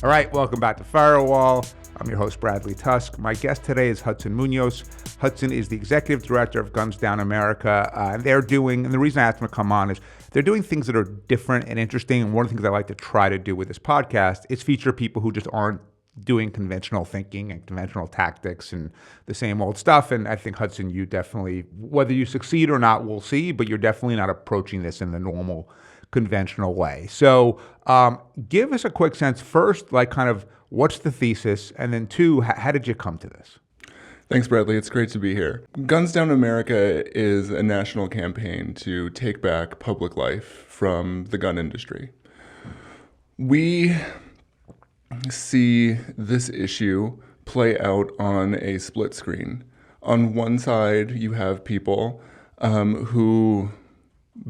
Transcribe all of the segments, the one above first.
All right, welcome back to Firewall. I'm your host, Bradley Tusk. My guest today is Hudson Muñoz. Hudson is the executive director of Guns Down America. And the reason I asked him to come on is they're doing things that are different and interesting. And one of the things I like to try to do with this podcast is feature people who just aren't doing conventional thinking and conventional tactics and the same old stuff. And I think, Hudson, you definitely, whether you succeed or not, we'll see, but you're definitely not approaching this in the normal conventional way. So give us a quick sense first, like kind of what's the thesis? And then two, how did you come to this? Thanks, Bradley. It's great to be here. Guns Down America is a national campaign to take back public life from the gun industry. We see this issue play out on a split screen. On one side, you have people who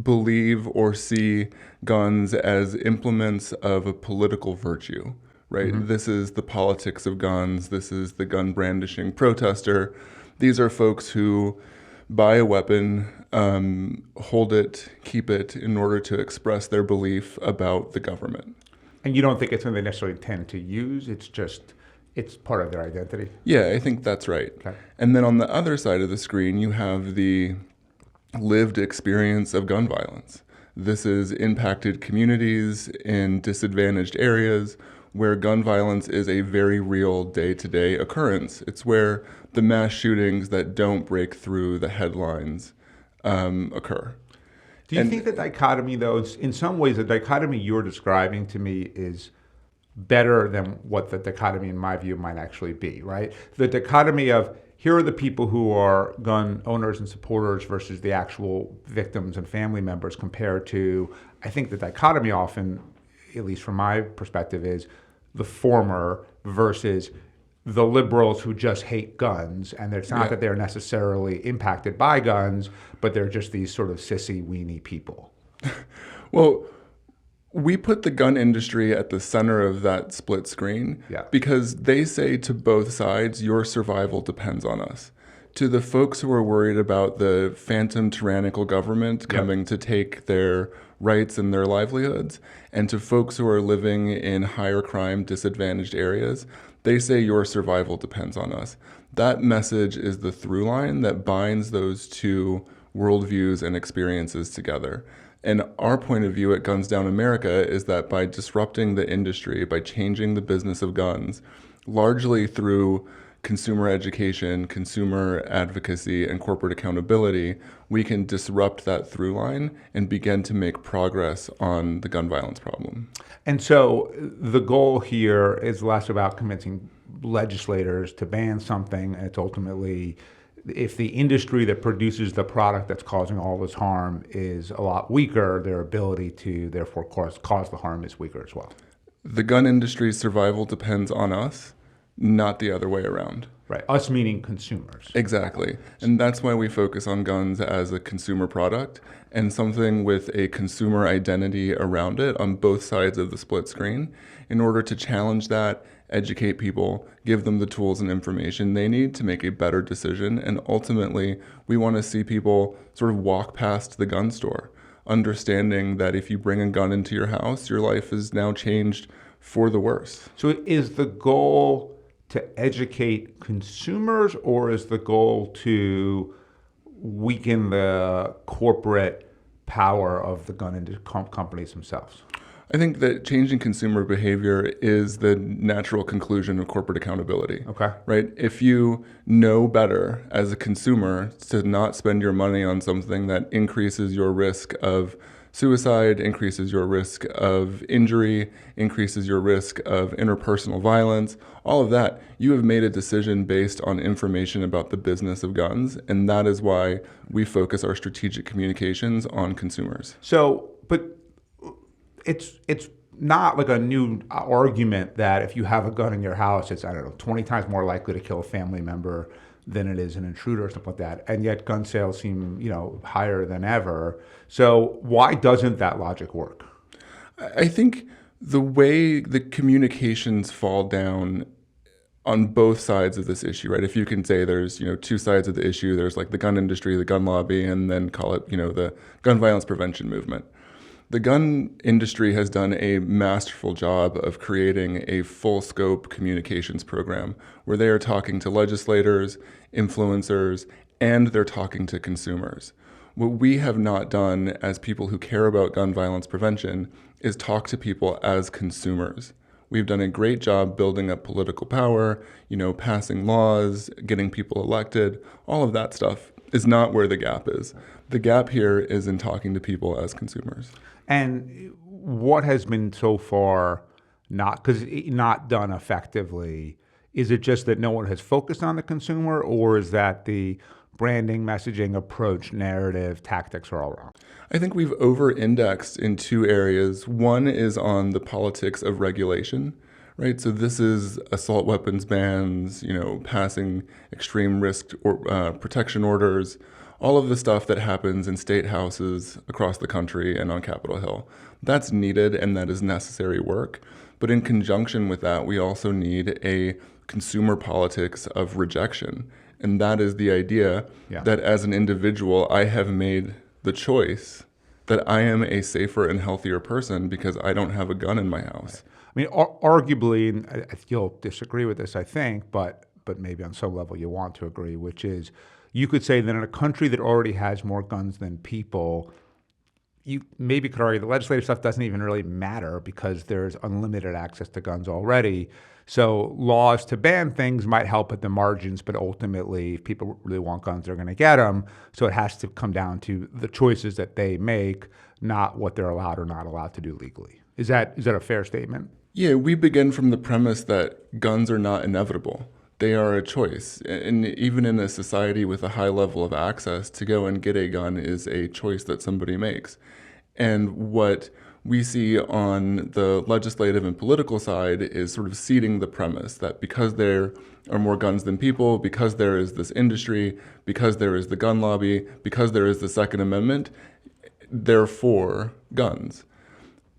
believe or see guns as implements of a political virtue, right? Mm-hmm. This is the politics of guns. This is the gun brandishing protester. These are folks who buy a weapon, hold it, keep it in order to express their belief about the government. And you don't think it's something they necessarily tend to use? It's part of their identity? Yeah, I think that's right. Okay. And then on the other side of the screen, you have the lived experience of gun violence. This is impacted communities in disadvantaged areas where gun violence is a very real day-to-day occurrence. It's where the mass shootings that don't break through the headlines occur. Do you think the dichotomy, though, in some ways, the dichotomy you're describing to me is better than what the dichotomy, in my view, might actually be, right? The dichotomy of here are the people who are gun owners and supporters versus the actual victims and family members compared to, I think the dichotomy often, at least from my perspective, is the former versus the liberals who just hate guns. And it's not that they're necessarily impacted by guns, but they're just these sort of sissy, weenie people. Well, we put the gun industry at the center of that split screen because they say to both sides, your survival depends on us. To the folks who are worried about the phantom tyrannical government coming to take their rights and their livelihoods, and to folks who are living in higher crime, disadvantaged areas, they say your survival depends on us. That message is the through line that binds those two worldviews and experiences together. And our point of view at Guns Down America is that by disrupting the industry, by changing the business of guns, largely through consumer education, consumer advocacy, and corporate accountability, we can disrupt that through line and begin to make progress on the gun violence problem. And so the goal here is less about convincing legislators to ban something, and it's ultimately, if the industry that produces the product that's causing all this harm is a lot weaker, their ability to therefore cause the harm is weaker as well. The gun industry's survival depends on us, not the other way around. Right, us meaning consumers. Exactly. And that's why we focus on guns as a consumer product and something with a consumer identity around it on both sides of the split screen in order to challenge that, educate people, give them the tools and information they need to make a better decision. And ultimately, we want to see people sort of walk past the gun store, understanding that if you bring a gun into your house, your life is now changed for the worse. So is the goal to educate consumers, or is the goal to weaken the corporate power of the gun companies themselves? I think that changing consumer behavior is the natural conclusion of corporate accountability. Okay. Right? If you know better as a consumer to not spend your money on something that increases your risk of suicide, increases your risk of injury, increases your risk of interpersonal violence, all of that, you have made a decision based on information about the business of guns, and that is why we focus our strategic communications on consumers. So, but it's not like a new argument that if you have a gun in your house, it's, 20 times more likely to kill a family member than it is an intruder or something like that. And yet gun sales seem, higher than ever. So why doesn't that logic work? I think the way the communications fall down on both sides of this issue, right? If you can say there's, two sides of the issue, there's like the gun industry, the gun lobby, and then call it, the gun violence prevention movement. The gun industry has done a masterful job of creating a full scope communications program where they are talking to legislators, influencers, and they're talking to consumers. What we have not done as people who care about gun violence prevention is talk to people as consumers. We've done a great job building up political power, passing laws, getting people elected. All of that stuff is not where the gap is. The gap here is in talking to people as consumers. And what has been so far not done effectively? Is it just that no one has focused on the consumer, or is that the branding, messaging, approach, narrative, tactics are all wrong? I think we've over-indexed in two areas. One is on the politics of regulation, right? So this is assault weapons bans, passing extreme risk or protection orders, all of the stuff that happens in state houses across the country and on Capitol Hill. That's needed and that is necessary work. But in conjunction with that, we also need a consumer politics of rejection. And that is the idea that as an individual, I have made the choice that I am a safer and healthier person because I don't have a gun in my house. I mean, arguably, and you'll disagree with this, I think, but maybe on some level you want to agree, which is you could say that in a country that already has more guns than people, you maybe could argue the legislative stuff doesn't even really matter because there's unlimited access to guns already. So laws to ban things might help at the margins, but ultimately, if people really want guns, they're going to get them. So it has to come down to the choices that they make, not what they're allowed or not allowed to do legally. Is that a fair statement? Yeah, we begin from the premise that guns are not inevitable. They are a choice. And even in a society with a high level of access, to go and get a gun is a choice that somebody makes. And what we see on the legislative and political side is sort of seeding the premise that because there are more guns than people, because there is this industry, because there is the gun lobby, because there is the Second Amendment, therefore guns.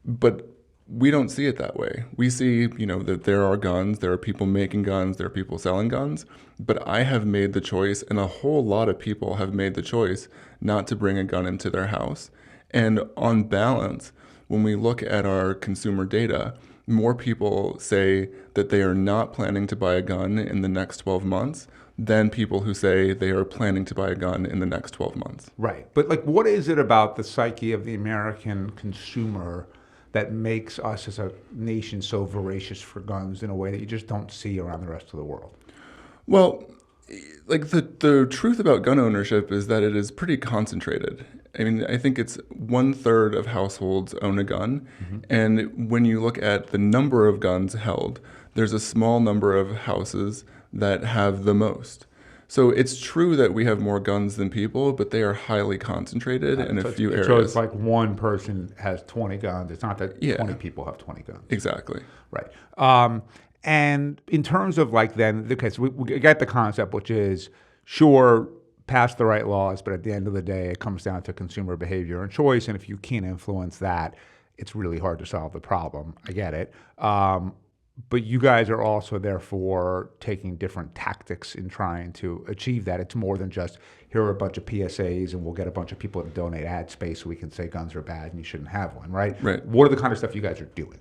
But we don't see it that way. We see, that there are guns, there are people making guns, there are people selling guns, but I have made the choice, and a whole lot of people have made the choice not to bring a gun into their house. And on balance, when we look at our consumer data, more people say that they are not planning to buy a gun in the next 12 months than people who say they are planning to buy a gun in the next 12 months. Right. But what is it about the psyche of the American consumer that makes us as a nation so voracious for guns in a way that you just don't see around the rest of the world? Well, the truth about gun ownership is that it is pretty concentrated. I mean, I think it's 1/3 of households own a gun. Mm-hmm. And when you look at the number of guns held, there's a small number of houses that have the most. So it's true that we have more guns than people, but they are highly concentrated in a few areas. So it's like one person has 20 guns. It's not that 20 people have 20 guns. Exactly. Right. And in terms of so we get the concept, which is, sure, pass the right laws, but at the end of the day, it comes down to consumer behavior and choice. And if you can't influence that, it's really hard to solve the problem. I get it. But you guys are also therefore taking different tactics in trying to achieve that. It's more than just, here are a bunch of PSAs and we'll get a bunch of people to donate ad space so we can say guns are bad and you shouldn't have one, right? Right. What are the kind of stuff you guys are doing?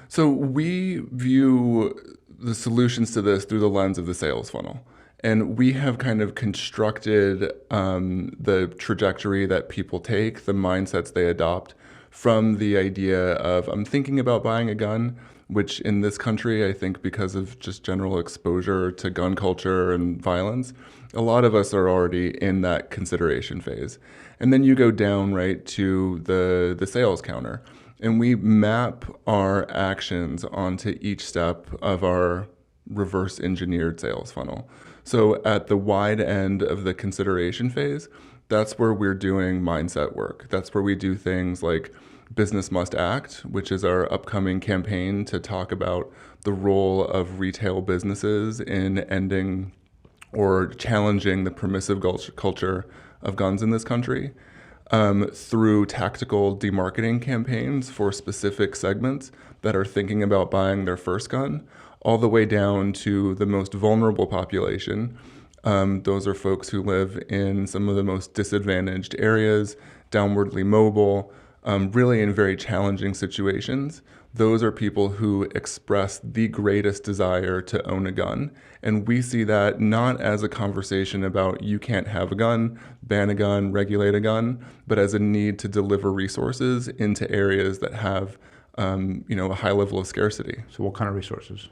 So we view the solutions to this through the lens of the sales funnel. And we have kind of constructed the trajectory that people take, the mindsets they adopt from the idea of, I'm thinking about buying a gun, which in this country, I think because of just general exposure to gun culture and violence, a lot of us are already in that consideration phase. And then you go down right to the sales counter. And we map our actions onto each step of our reverse engineered sales funnel. So at the wide end of the consideration phase, that's where we're doing mindset work. That's where we do things like Business Must Act, which is our upcoming campaign to talk about the role of retail businesses in ending or challenging the permissive culture of guns in this country, through tactical demarketing campaigns for specific segments that are thinking about buying their first gun, all the way down to the most vulnerable population. Those are folks who live in some of the most disadvantaged areas, downwardly mobile, really in very challenging situations, those are people who express the greatest desire to own a gun. And we see that not as a conversation about you can't have a gun, ban a gun, regulate a gun, but as a need to deliver resources into areas that have a high level of scarcity. So what kind of resources?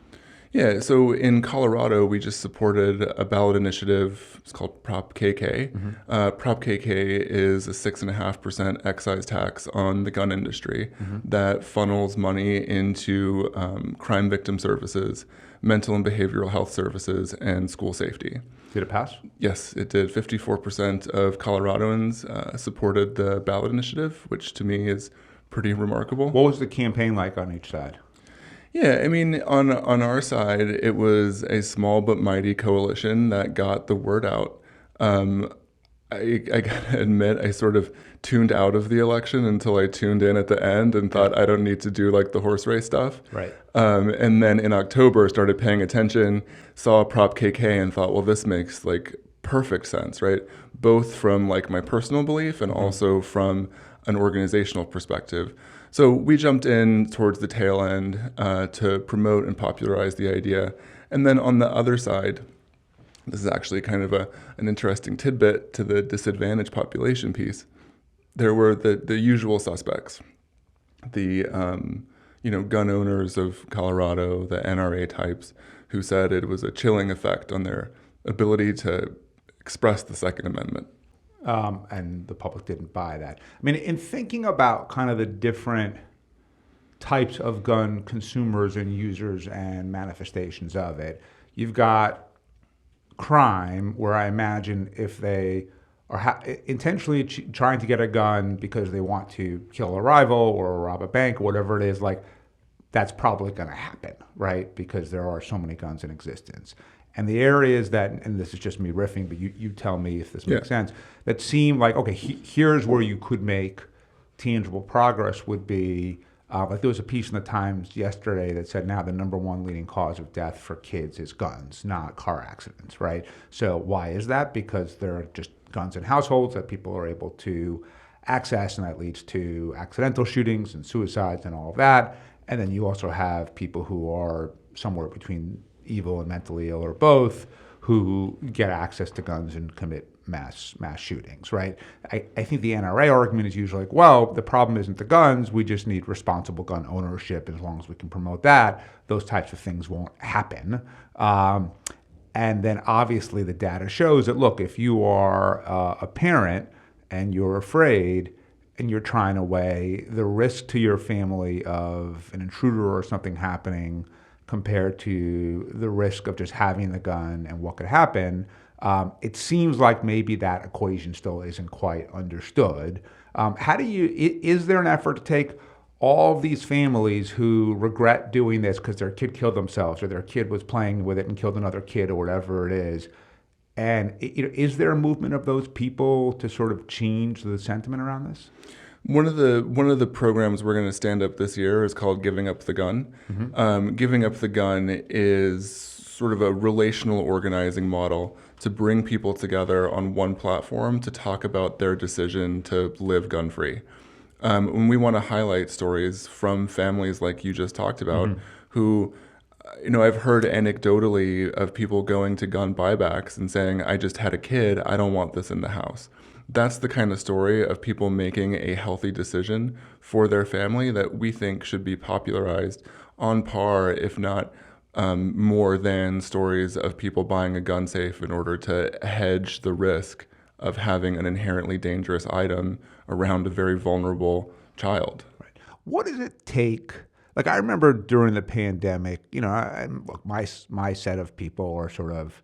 Yeah, so in Colorado, we just supported a ballot initiative. It's called Prop KK. Prop KK is a 6.5% excise tax on the gun industry that funnels money into crime victim services, mental and behavioral health services, and school safety. Did it pass? Yes, it did. 54% of Coloradoans supported the ballot initiative, which to me is pretty remarkable. What was the campaign like on each side? Yeah, I mean, on our side, it was a small but mighty coalition that got the word out. I gotta admit, I sort of tuned out of the election until I tuned in at the end and thought I don't need to do like the horse race stuff. Right. And then in October, started paying attention, saw Prop KK and thought, well, this makes like perfect sense, right? Both from like my personal belief and also from an organizational perspective. So we jumped in towards the tail end to promote and popularize the idea. And then on the other side, this is actually kind of an interesting tidbit to the disadvantaged population piece. There were the usual suspects, the gun owners of Colorado, the NRA types, who said it was a chilling effect on their ability to express the Second Amendment. And the public didn't buy that. I mean, in thinking about kind of the different types of gun consumers and users and manifestations of it, you've got crime, where I imagine if they are intentionally trying to get a gun because they want to kill a rival or rob a bank or whatever it is, like that's probably going to happen, right? Because there are so many guns in existence. And the areas that, and this is just me riffing, but you tell me if this makes sense, that seem like, okay, here's where you could make tangible progress would be, like there was a piece in the Times yesterday that said now the number one leading cause of death for kids is guns, not car accidents, right? So why is that? Because there are just guns in households that people are able to access, and that leads to accidental shootings and suicides and all of that. And then you also have people who are somewhere between evil and mentally ill or both who get access to guns and commit mass shootings, right? I think the NRA argument is usually like, well, the problem isn't the guns, we just need responsible gun ownership. As long as we can promote that, those types of things won't happen. And then obviously the data shows that, look, if you are a parent and you're afraid and you're trying to weigh the risk to your family of an intruder or something happening compared to the risk of just having the gun and what could happen, it seems like maybe that equation still isn't quite understood. Is there an effort to take all of these families who regret doing this because their kid killed themselves or their kid was playing with it and killed another kid or whatever it is, and is there a movement of those people to sort of change the sentiment around this? One of the programs we're going to stand up this year is called Giving Up the Gun. Giving Up the Gun is sort of a relational organizing model to bring people together on one platform to talk about their decision to live gun-free. And we want to highlight stories from families like you just talked about who, I've heard anecdotally of people going to gun buybacks and saying, I just had a kid, I don't want this in the house. That's the kind of story of people making a healthy decision for their family that we think should be popularized on par, if not more than stories of people buying a gun safe in order to hedge the risk of having an inherently dangerous item around a very vulnerable child. Right. What does it take? Like I remember during the pandemic, look, my set of people are sort of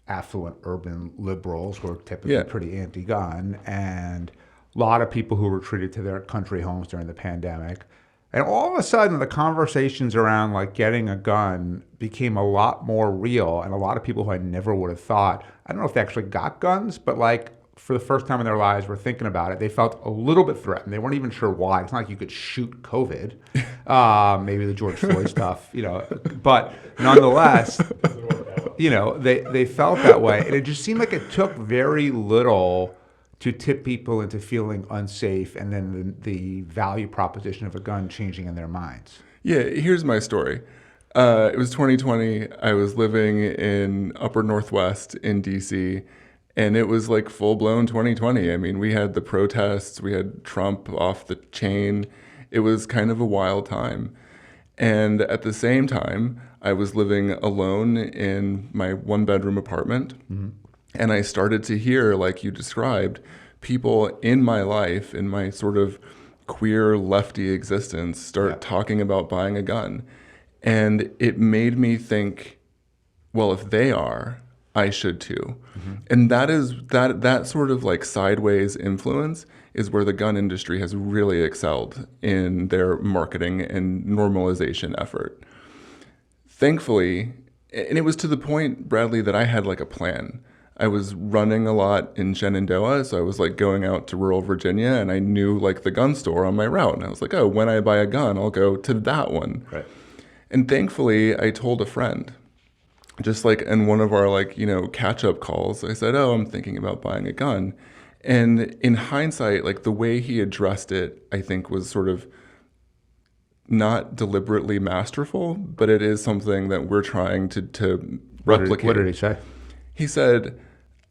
affluent urban liberals who are typically pretty anti-gun, and a lot of people who retreated to their country homes during the pandemic. And all of a sudden, the conversations around like getting a gun became a lot more real, and a lot of people who I never would have thought, I don't know if they actually got guns, but like for the first time in their lives were thinking about it. They felt a little bit threatened. They weren't even sure why. It's not like you could shoot COVID, maybe the George Floyd stuff, but nonetheless, they felt that way. And it just seemed like it took very little to tip people into feeling unsafe and then the value proposition of a gun changing in their minds? Yeah, here's my story. It was 2020. I was living in upper Northwest in DC, and it was like full-blown 2020. I mean, we had the protests, we had Trump off the chain. It was kind of a wild time. And at the same time, I was living alone in my one-bedroom apartment. And I started to hear, like you described, people in my life, in my sort of queer lefty existence, start talking about buying a gun. And it made me think, well, if they are, I should too. And that sort of like sideways influence is where the gun industry has really excelled in their marketing and normalization effort. Thankfully, and it was to the point, Bradley, that I had like a plan. I was running a lot in Shenandoah, so I was like going out to rural Virginia, and I knew like the gun store on my route. And I was like, oh, when I buy a gun, I'll go to that one. Right. And thankfully, I told a friend, just like in one of our like, catch-up calls, I said, oh, I'm thinking about buying a gun. And in hindsight, like the way he addressed it, I think was sort of not deliberately masterful, but it is something that we're trying to replicate. What did he say? He said,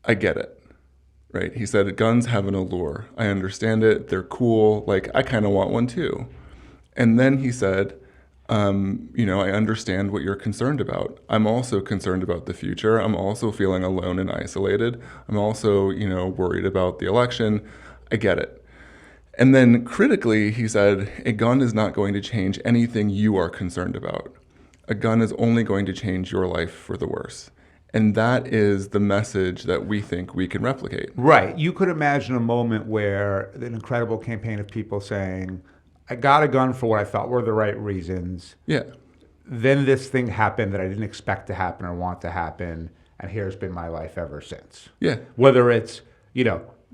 I get it, right? He said, guns have an allure. I understand it. They're cool. Like, I kind of want one too. And then he said, I understand what you're concerned about. I'm also concerned about the future. I'm also feeling alone and isolated. I'm also, worried about the election. I get it. And then critically, he said, a gun is not going to change anything you are concerned about. A gun is only going to change your life for the worse. And that is the message that we think we can replicate. Right. You could imagine a moment where an incredible campaign of people saying, I got a gun for what I thought were the right reasons. Yeah. Then this thing happened that I didn't expect to happen or want to happen, and here's been my life ever since. Yeah. Whether it's,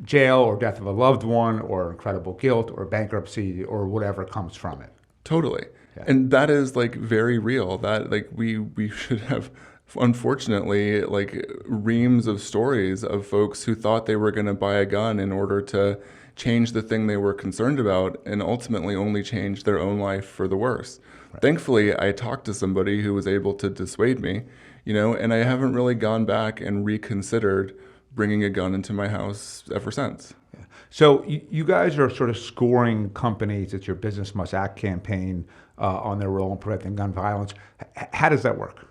jail or death of a loved one or incredible guilt or bankruptcy or whatever comes from it. Totally. Yeah. And that is like very real. That like we should have, unfortunately, like reams of stories of folks who thought they were going to buy a gun in order to change the thing they were concerned about and ultimately only change their own life for the worse. Right. Thankfully, I talked to somebody who was able to dissuade me, and I haven't really gone back and reconsidered bringing a gun into my house ever since. Yeah. So you guys are sort of scoring companies. It's your Business Must Act campaign on their role in preventing gun violence. How does that work?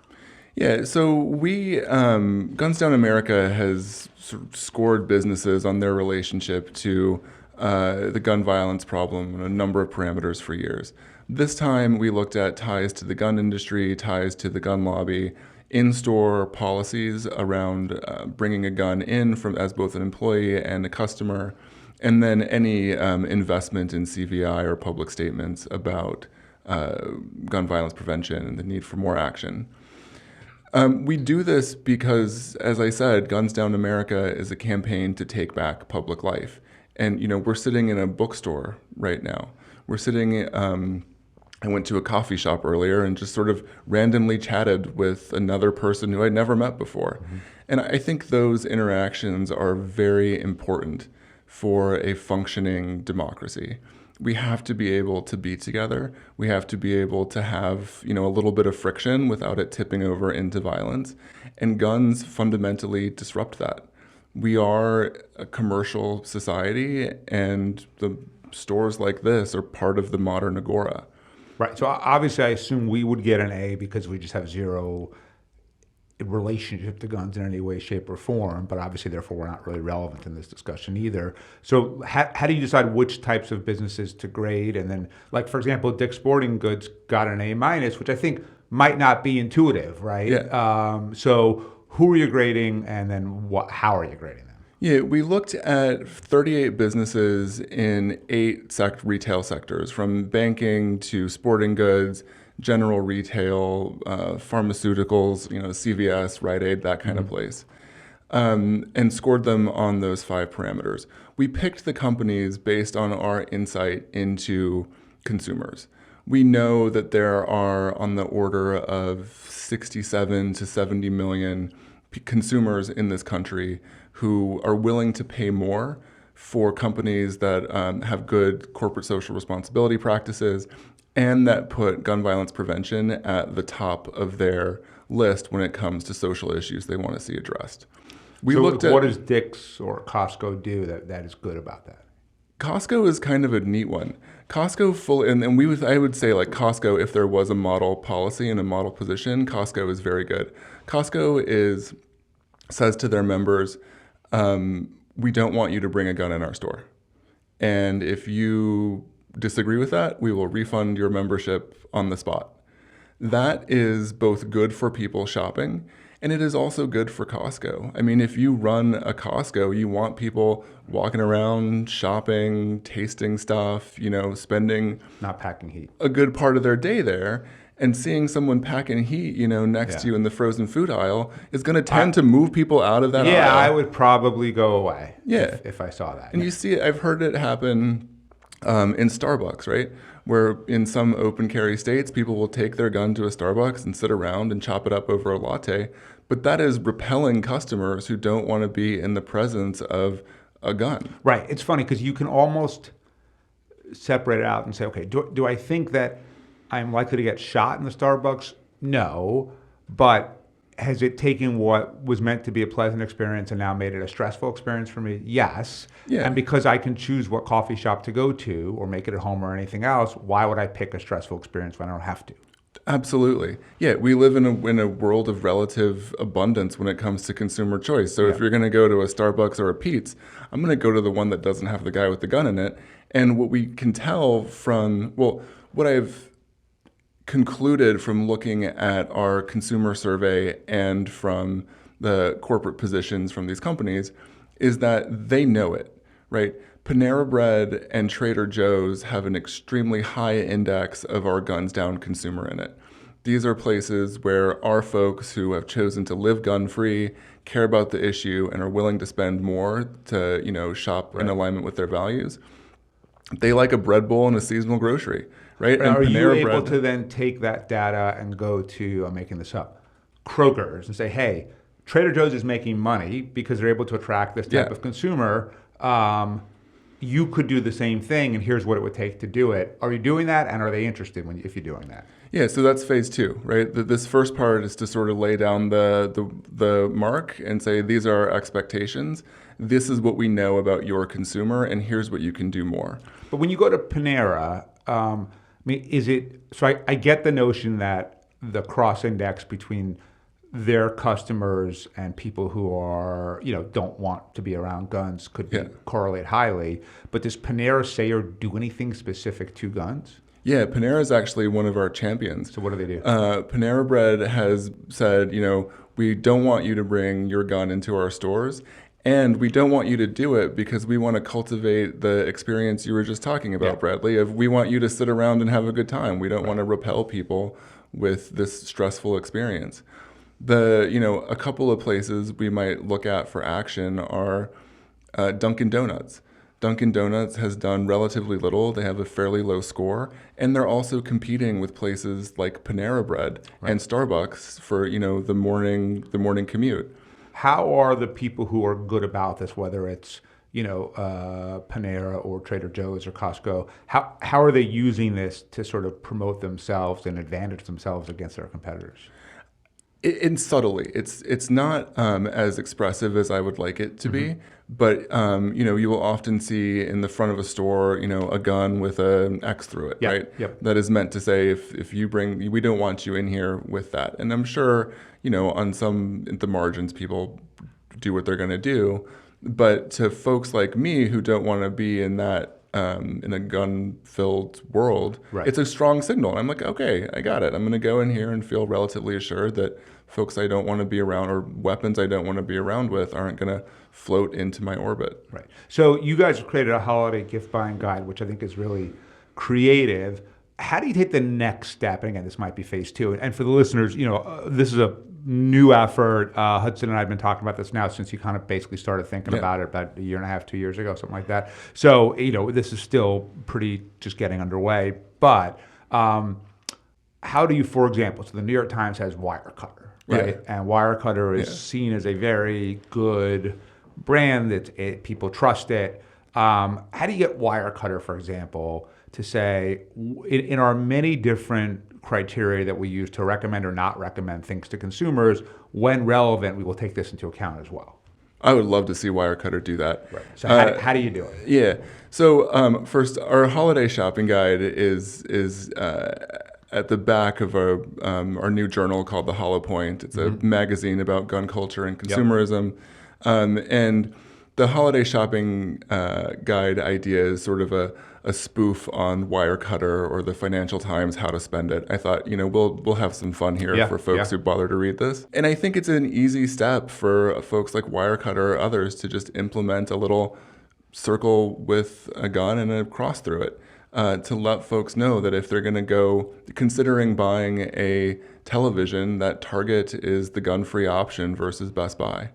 Yeah, so we, Guns Down America has sort of scored businesses on their relationship to the gun violence problem on a number of parameters for years. This time we looked at ties to the gun industry, ties to the gun lobby, in-store policies around bringing a gun in as both an employee and a customer, and then any investment in CVI or public statements about gun violence prevention and the need for more action. We do this because, as I said, Guns Down America is a campaign to take back public life. And, we're sitting in a bookstore right now. We're sitting, I went to a coffee shop earlier and just sort of randomly chatted with another person who I'd never met before. Mm-hmm. And I think those interactions are very important for a functioning democracy. We have to be able to be together. We have to be able to have, a little bit of friction without it tipping over into violence. And guns fundamentally disrupt that. We are a commercial society, and the stores like this are part of the modern agora. Right. So obviously, I assume we would get an A because we just have zero relationship to guns in any way, shape, or form. But obviously, therefore, we're not really relevant in this discussion either. So how do you decide which types of businesses to grade? And then, like, for example, Dick's Sporting Goods got an A-, which I think might not be intuitive, right? Yeah. So who are you grading, and then how are you grading them? Yeah, we looked at 38 businesses in 8 retail sectors, from banking to sporting goods, general retail, pharmaceuticals, CVS, Rite Aid, that kind of place, and scored them on those 5 parameters. We picked the companies based on our insight into consumers. We know that there are on the order of 67 to 70 million consumers in this country who are willing to pay more for companies that have good corporate social responsibility practices and that put gun violence prevention at the top of their list when it comes to social issues they want to see addressed. What does Dick's or Costco do that is good about that? Costco is kind of a neat one. Costco I would say like Costco, if there was a model policy and a model position, Costco is very good. Costco says to their members, we don't want you to bring a gun in our store. And if you disagree with that, we will refund your membership on the spot. That is both good for people shopping, and it is also good for Costco. I mean, if you run a Costco, you want people walking around, shopping, tasting stuff, spending not packing heat, a good part of their day there. And seeing someone packing heat, next to you in the frozen food aisle is going to tend to move people out of that aisle. Yeah, I would probably go away if I saw that. And you see it, I've heard it happen in Starbucks, right? Where in some open carry states, people will take their gun to a Starbucks and sit around and chop it up over a latte. But that is repelling customers who don't want to be in the presence of a gun. Right. It's funny because you can almost separate it out and say, okay, do I think that I'm likely to get shot in the Starbucks? No. But has it taken what was meant to be a pleasant experience and now made it a stressful experience for me? Yes. Yeah. And because I can choose what coffee shop to go to or make it at home or anything else, why would I pick a stressful experience when I don't have to? Absolutely. Yeah, we live in a world of relative abundance when it comes to consumer choice. So if you're going to go to a Starbucks or a Pete's, I'm going to go to the one that doesn't have the guy with the gun in it. And what we can tell what I've concluded from looking at our consumer survey and from the corporate positions from these companies is that they know it, right? Panera Bread and Trader Joe's have an extremely high index of our guns down consumer in it. These are places where our folks who have chosen to live gun-free, care about the issue, and are willing to spend more to, shop in alignment with their values. They like a bread bowl and a seasonal grocery, right? And are you able to then take that data and go to, I'm making this up, Kroger's and say, hey, Trader Joe's is making money because they're able to attract this type of consumer. You could do the same thing, and here's what it would take to do it. Are you doing that, and are they interested if you're doing that? Yeah, so that's phase two, right? This first part is to sort of lay down the mark and say, these are our expectations. This is what we know about your consumer, and here's what you can do more. But when you go to Panera, is it, so I get the notion that the cross-index between their customers and people who are, don't want to be around guns could correlate highly. But does Panera say or do anything specific to guns? Yeah, Panera is actually one of our champions. So what do they do? Panera Bread has said, we don't want you to bring your gun into our stores. And we don't want you to do it because we want to cultivate the experience you were just talking about, Bradley, of we want you to sit around and have a good time. We don't want to repel people with this stressful experience. A couple of places we might look at for action are Dunkin' Donuts. Dunkin' Donuts has done relatively little. They have a fairly low score, and they're also competing with places like Panera Bread and Starbucks for the morning commute. How are the people who are good about this, whether it's Panera or Trader Joe's or Costco, how are they using this to sort of promote themselves and advantage themselves against their competitors? In subtly, it's not as expressive as I would like it to be, but you will often see in the front of a store, a gun with an X through it, right? Yep. That is meant to say, if you bring, we don't want you in here with that. And I'm sure, on some at the margins, people do what they're going to do, but to folks like me who don't want to be in that in a gun-filled world, it's a strong signal. And I'm like, okay, I got it. I'm going to go in here and feel relatively assured that folks I don't want to be around or weapons I don't want to be around with aren't going to float into my orbit. Right. So you guys have created a holiday gift buying guide, which I think is really creative. How do you take the next step? And again, this might be phase two. And for the listeners, this is a new effort. Hudson and I have been talking about this now since you kind of basically started thinking about it about a year and a half, 2 years ago, something like that. So, this is still pretty just getting underway. But how do you, for example, so the New York Times has Wirecutter, right? And Wirecutter is seen as a very good brand. People trust it. How do you get Wirecutter, for example, to say, in our many different criteria that we use to recommend or not recommend things to consumers, when relevant, we will take this into account as well? I would love to see Wirecutter do that. Right. So how do you do it? Yeah. So first, our holiday shopping guide is at the back of our new journal called The Hollow Point. It's a magazine about gun culture and consumerism. And the holiday shopping guide idea is sort of a spoof on Wirecutter or the Financial Times How to Spend It. I thought, we'll have some fun here for folks who bother to read this. And I think it's an easy step for folks like Wirecutter or others to just implement a little circle with a gun and a cross through it, to let folks know that if they're going to go considering buying a television, that Target is the gun-free option versus Best Buy.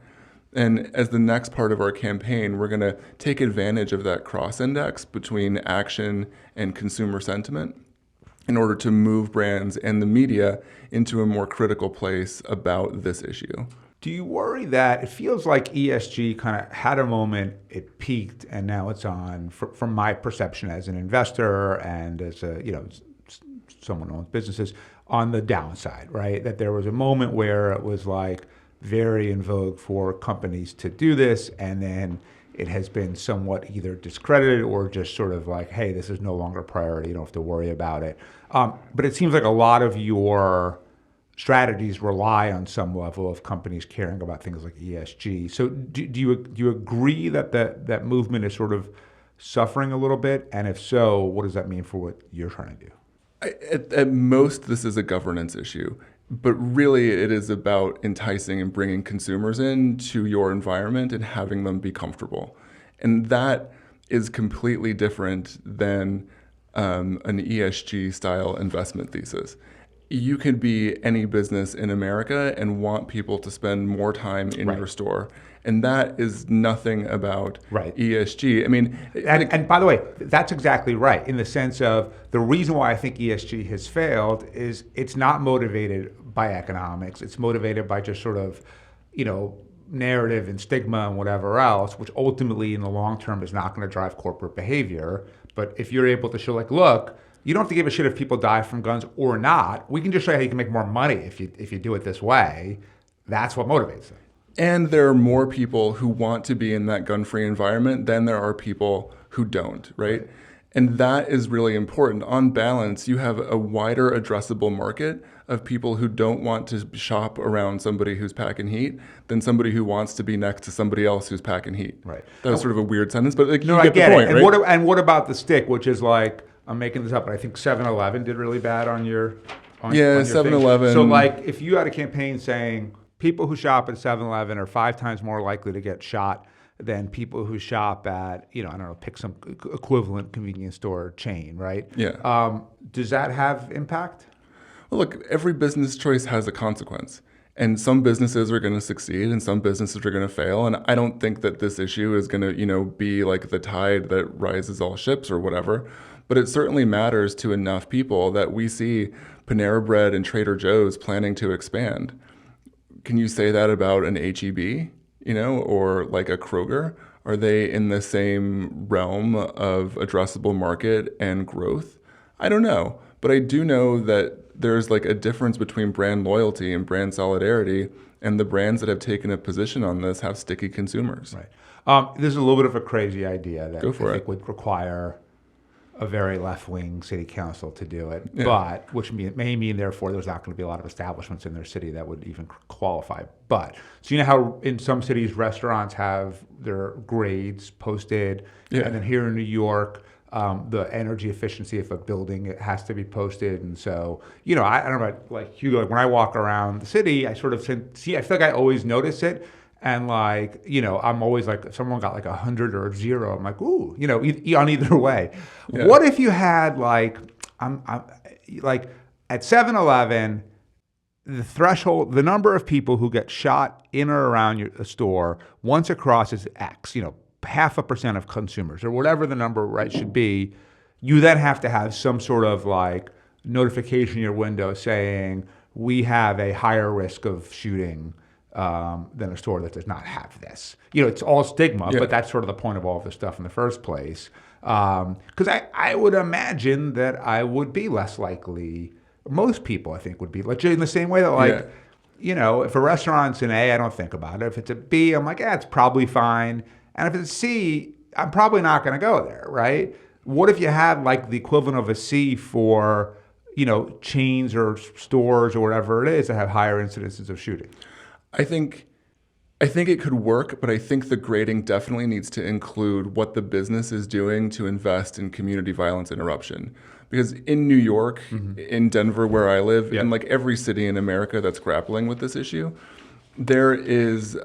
And as the next part of our campaign, we're going to take advantage of that cross-index between action and consumer sentiment in order to move brands and the media into a more critical place about this issue. Do you worry that it feels like ESG kind of had a moment, it peaked, and now it's on, from my perception as an investor and as someone who owns businesses, on the downside, right? That there was a moment where it was like very in vogue for companies to do this, and then it has been somewhat either discredited or just sort of like, hey, this is no longer a priority, you don't have to worry about it. But it seems like a lot of your strategies rely on some level of companies caring about things like ESG. So do you agree that that movement is sort of suffering a little bit? And if so, what does that mean for what you're trying to do? At most, this is a governance issue. But really, it is about enticing and bringing consumers into your environment and having them be comfortable. And that is completely different than an ESG-style investment thesis. You could be any business in America and want people to spend more time in your store. And that is nothing about ESG. I mean, and by the way, that's exactly right, in the sense of the reason why I think ESG has failed is it's not motivated by economics. It's motivated by just sort of, narrative and stigma and whatever else, which ultimately in the long term is not going to drive corporate behavior. But if you're able to show, like, look, you don't have to give a shit if people die from guns or not. We can just show you how you can make more money if you do it this way. That's what motivates them. And there are more people who want to be in that gun-free environment than there are people who don't, right? And that is really important. On balance, you have a wider addressable market of people who don't want to shop around somebody who's packing heat than somebody who wants to be next to somebody else who's packing heat. Right. That was sort of a weird sentence, but you get the point, it. right? And what about the stick, which is like, I'm making this up, but I think 7-Eleven did really bad on your on your 7-Eleven. So like, if you had a campaign saying people who shop at 7-Eleven are 5 times more likely to get shot than people who shop at, pick some equivalent convenience store chain, right? Yeah. Does that have impact? Well, look, every business choice has a consequence. And some businesses are going to succeed and some businesses are going to fail. And I don't think that this issue is going to, be like the tide that rises all ships or whatever. But it certainly matters to enough people that we see Panera Bread and Trader Joe's planning to expand. Can you say that about an H-E-B, or like a Kroger? Are they in the same realm of addressable market and growth? I don't know. But I do know that there's like a difference between brand loyalty and brand solidarity, and the brands that have taken a position on this have sticky consumers. Right. This is a little bit of a crazy idea that I think it. would require a very left-wing city council to do it, but which may mean therefore there's not going to be a lot of establishments in their city that would even qualify. But so how in some cities restaurants have their grades posted, and then here in New York, the energy efficiency of a building, it has to be posted. And so, I don't know about like Hugo, like when I walk around the city, I sort of see, I feel like I always notice it. And like, I'm always like, if someone got like 100 or 0, I'm like, ooh, on either way. Yeah. What if you had like, I'm like at 7-Eleven, the threshold, the number of people who get shot in or around a store once it crosses X, 0.5% of consumers or whatever the number should be, you then have to have some sort of like notification in your window saying we have a higher risk of shooting than a store that does not have this. It's all stigma, but that's sort of the point of all of this stuff in the first place. Because I would imagine that I would be less likely, most people I think would be, like in the same way that if a restaurant's an A, I don't think about it. If it's a B, I'm like, it's probably fine. And if it's a C, I'm probably not going to go there, right? What if you had like the equivalent of a C for, chains or stores or whatever it is that have higher incidences of shooting? I think it could work, but I think the grading definitely needs to include what the business is doing to invest in community violence interruption. Because in New York, in Denver, where I live, in like every city in America that's grappling with this issue, there is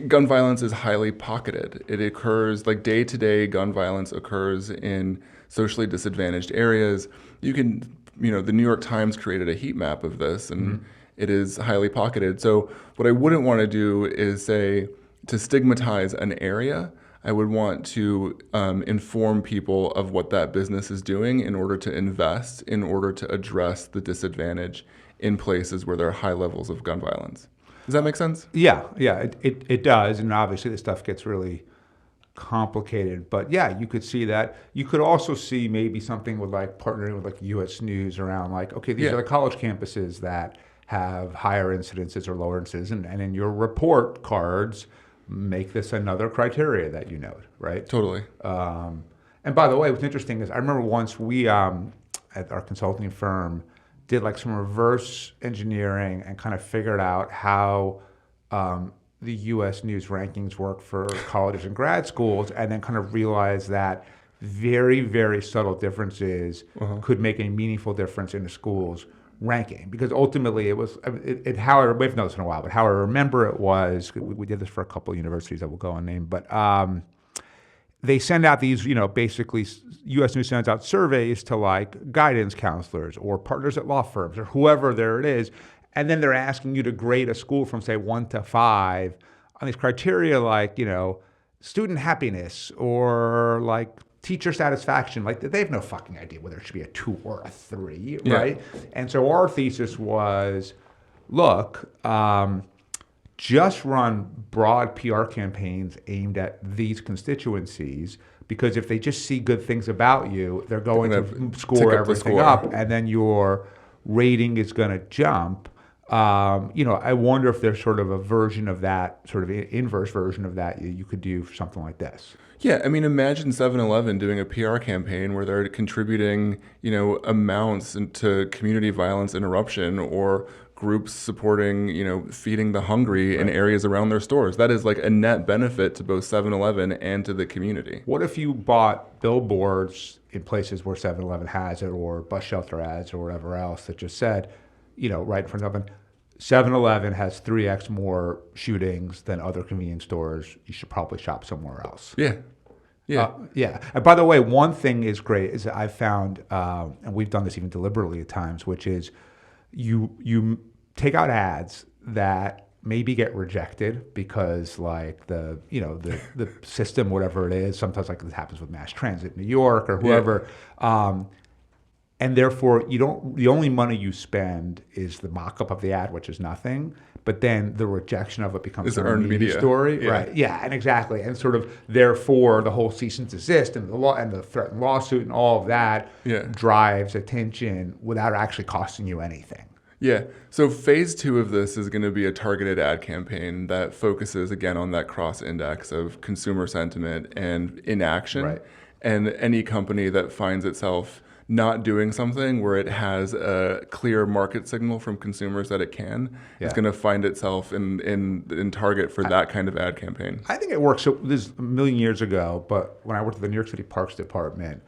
gun violence is highly pocketed. It occurs like day-to-day gun violence occurs in socially disadvantaged areas. You can, the New York Times created a heat map of this, and it is highly pocketed. So what I wouldn't want to do is say to stigmatize an area. I would want to inform people of what that business is doing in order to invest, in order to address the disadvantage in places where there are high levels of gun violence. Does that make sense? Yeah, it does. And obviously this stuff gets really complicated. But yeah, you could see that. You could also see maybe something with like partnering with like US News around like, okay, these are the college campuses that have higher incidences or lower incidences. And in your report cards, make this another criteria that you note, right? Totally. And by the way, what's interesting is I remember once we, at our consulting firm, did like some reverse engineering and kind of figured out how the US News rankings work for colleges and grad schools, and then kind of realized that very, very subtle differences could make a meaningful difference in the school's ranking. Because ultimately it was, how I, we've noticed in a while, but how I remember it was, we did this for a couple of universities that we'll go unnamed, but they send out these, basically US News sends out surveys to like guidance counselors or partners at law firms or whoever there it is. And then they're asking you to grade a school from say 1 to 5 on these criteria like, student happiness or like teacher satisfaction. Like they have no fucking idea whether it should be a 2 or a 3, right? And so our thesis was, look, just run broad PR campaigns aimed at these constituencies, because if they just see good things about you, they're going to score everything up, and then your rating is going to jump. I wonder if there's sort of a version of that, sort of inverse version of that you could do for something like this. Yeah, I mean, imagine 7-Eleven doing a PR campaign where they're contributing, amounts into community violence interruption, or groups supporting, feeding the hungry in areas around their stores. That is like a net benefit to both 7-Eleven and to the community. What if you bought billboards in places where 7-Eleven has it, or bus shelter ads, or whatever else that just said, right in front of them, 7-Eleven has 3x more shootings than other convenience stores. You should probably shop somewhere else. Yeah. Yeah. And by the way, one thing is great is I've found, and we've done this even deliberately at times, which is you take out ads that maybe get rejected because like the system, whatever it is, sometimes like this happens with mass transit in New York or whoever. And therefore, the only money you spend is the mock-up of the ad, which is nothing. But then the rejection of it becomes an earned media story, right? Yeah, and exactly, and sort of therefore the whole cease and desist and the law and the threatened lawsuit and all of that drives attention without actually costing you anything. Yeah. So phase 2 of this is going to be a targeted ad campaign that focuses again on that cross index of consumer sentiment and inaction, right. And any company that finds itself not doing something where it has a clear market signal from consumers that it can, is going to find itself in target for that kind of ad campaign. I think it works. So this is a million years ago, but when I worked at the New York City Parks Department,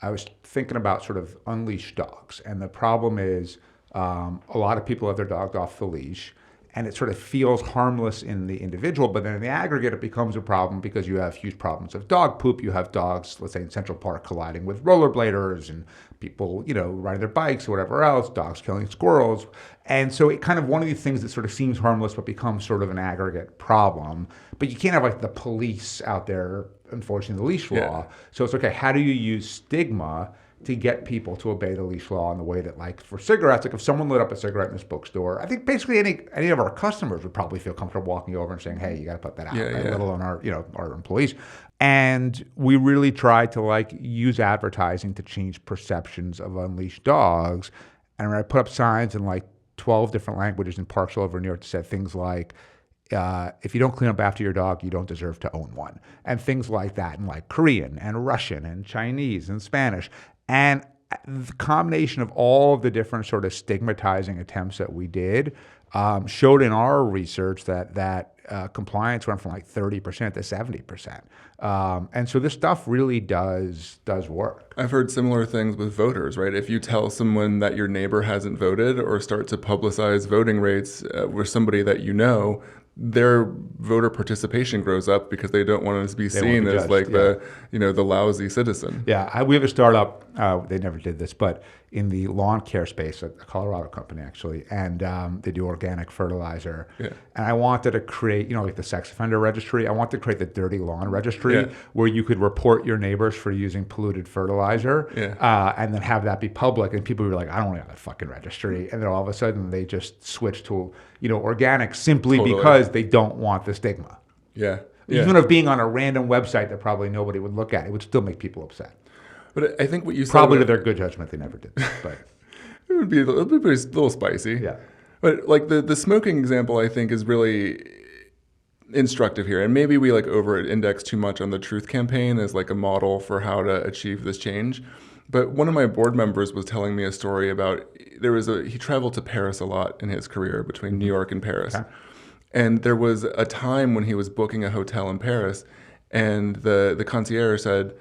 I was thinking about sort of unleashed dogs. And the problem is a lot of people have their dog off the leash, and it sort of feels harmless in the individual, but then in the aggregate, it becomes a problem because you have huge problems of dog poop. You have dogs, let's say in Central Park, colliding with rollerbladers and people, riding their bikes or whatever else, dogs killing squirrels. And so it kind of one of these things that sort of seems harmless but becomes sort of an aggregate problem. But you can't have like the police out there enforcing the leash law. So it's okay, how do you use stigma to get people to obey the leash law in the way that, like for cigarettes, like if someone lit up a cigarette in this bookstore, I think basically any of our customers would probably feel comfortable walking over and saying, hey, you got to put that out, right? Let alone our employees. And we really tried to like use advertising to change perceptions of unleashed dogs. And I put up signs in like 12 different languages in parks all over New York that said things like, if you don't clean up after your dog, you don't deserve to own one. And things like that in like Korean and Russian and Chinese and Spanish. And the combination of all of the different sort of stigmatizing attempts that we did showed in our research that compliance went from like 30% to 70%. And so this stuff really does work. I've heard similar things with voters, right? If you tell someone that your neighbor hasn't voted or start to publicize voting rates with somebody that you know, their voter participation grows up because they don't want to be seen as like the lousy citizen. Yeah, we have a startup. They never did this, but in the lawn care space, a Colorado company actually, and they do organic fertilizer. Yeah. And I wanted to create, like the sex offender registry. I wanted to create the dirty lawn registry where you could report your neighbors for using polluted fertilizer, and then have that be public. And people were like, I don't want that fucking registry. And then all of a sudden they just switched to organic simply because they don't want the stigma. Even of being on a random website that probably nobody would look at, it would still make people upset. But I think what you said probably to their good judgment, they never did. But it would be a little spicy. Yeah. But like the smoking example, I think is really instructive here, and maybe we like over-index too much on the Truth Campaign as like a model for how to achieve this change. But one of my board members was telling me a story about he traveled to Paris a lot in his career between New York and Paris. Okay. And there was a time when he was booking a hotel in Paris, and the concierge said,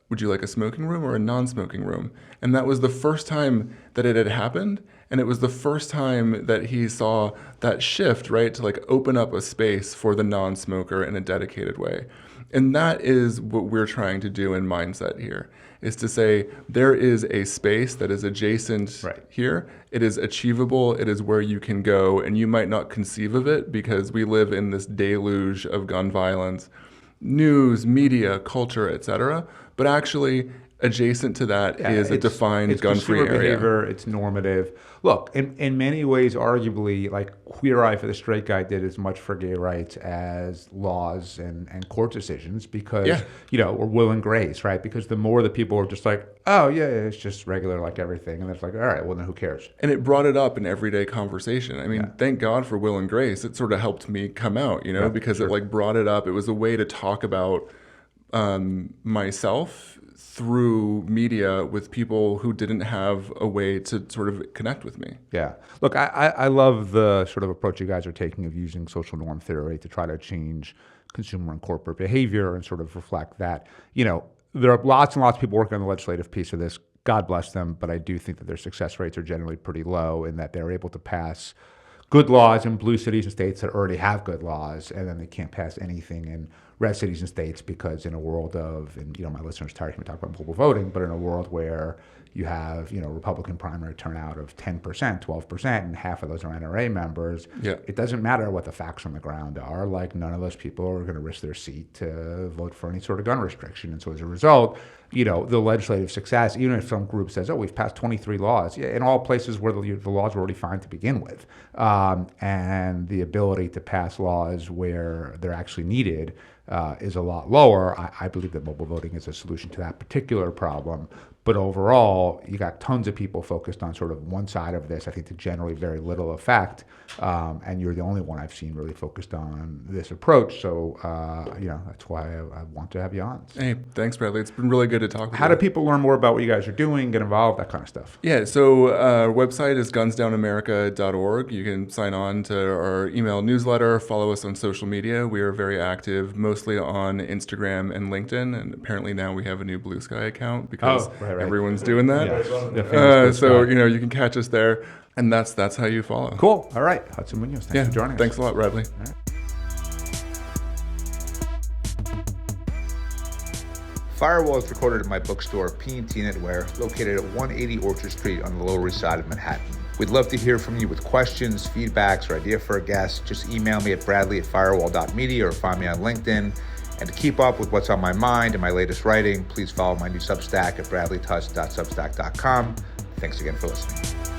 would you like a smoking room or a non-smoking room? And that was the first time that it had happened. And it was the first time that he saw that shift, right? To like open up a space for the non-smoker in a dedicated way. And that is what we're trying to do in Mindset here, is to say there is a space that is adjacent here. It is achievable. It is where you can go. And you might not conceive of it because we live in this deluge of gun violence, news, media, culture, etc. But actually, adjacent to that is a defined gun-free area. Behavior, it's normative. Look, in many ways, arguably, like Queer Eye for the Straight Guy did as much for gay rights as laws and court decisions because, or will and grace, right? Because the more that people are just like, oh, yeah, it's just regular like everything. And it's like, all right, well, then who cares? And it brought it up in everyday conversation. I mean, thank God for will and grace. It sort of helped me come out, because it like brought it up. It was a way to talk about myself through media with people who didn't have a way to sort of connect with me. Yeah. Look, I love the sort of approach you guys are taking of using social norm theory to try to change consumer and corporate behavior and sort of reflect that. There are lots and lots of people working on the legislative piece of this. God bless them. But I do think that their success rates are generally pretty low in that they're able to pass good laws in blue cities and states that already have good laws, and then they can't pass anything in red cities and states because in a world of, and my listeners tired of me talking about mobile voting, but in a world where you have, Republican primary turnout of 10%, 12%, and half of those are NRA members, it doesn't matter what the facts on the ground are. Like, none of those people are going to risk their seat to vote for any sort of gun restriction. And so as a result, the legislative success, even if some group says, oh, we've passed 23 laws, in all places where the laws were already fine to begin with, and the ability to pass laws where they're actually needed is a lot lower. I believe that mobile voting is a solution to that particular problem. But overall, you got tons of people focused on sort of one side of this, I think to generally very little effect. And you're the only one I've seen really focused on this approach. So, that's why I want to have you on. Hey, thanks, Bradley. It's been really good to talk with you. How do people learn more about what you guys are doing, get involved, that kind of stuff? Yeah, so our website is gunsdownamerica.org. You can sign on to our email newsletter, follow us on social media. We are very active, mostly on Instagram and LinkedIn. And apparently now we have a new Blue Sky account because everyone's doing that. So, you can catch us there. And that's how you follow. Cool. All right. Hudson Muñoz, thanks for joining us. Thanks a lot, Bradley. All right. Firewall is recorded at my bookstore, P&T Knitwear, located at 180 Orchard Street on the Lower East Side of Manhattan. We'd love to hear from you with questions, feedbacks, or idea for a guest. Just email me at bradley@firewall.media or find me on LinkedIn. And to keep up with what's on my mind and my latest writing, please follow my new Substack at bradleytusk.substack.com. Thanks again for listening.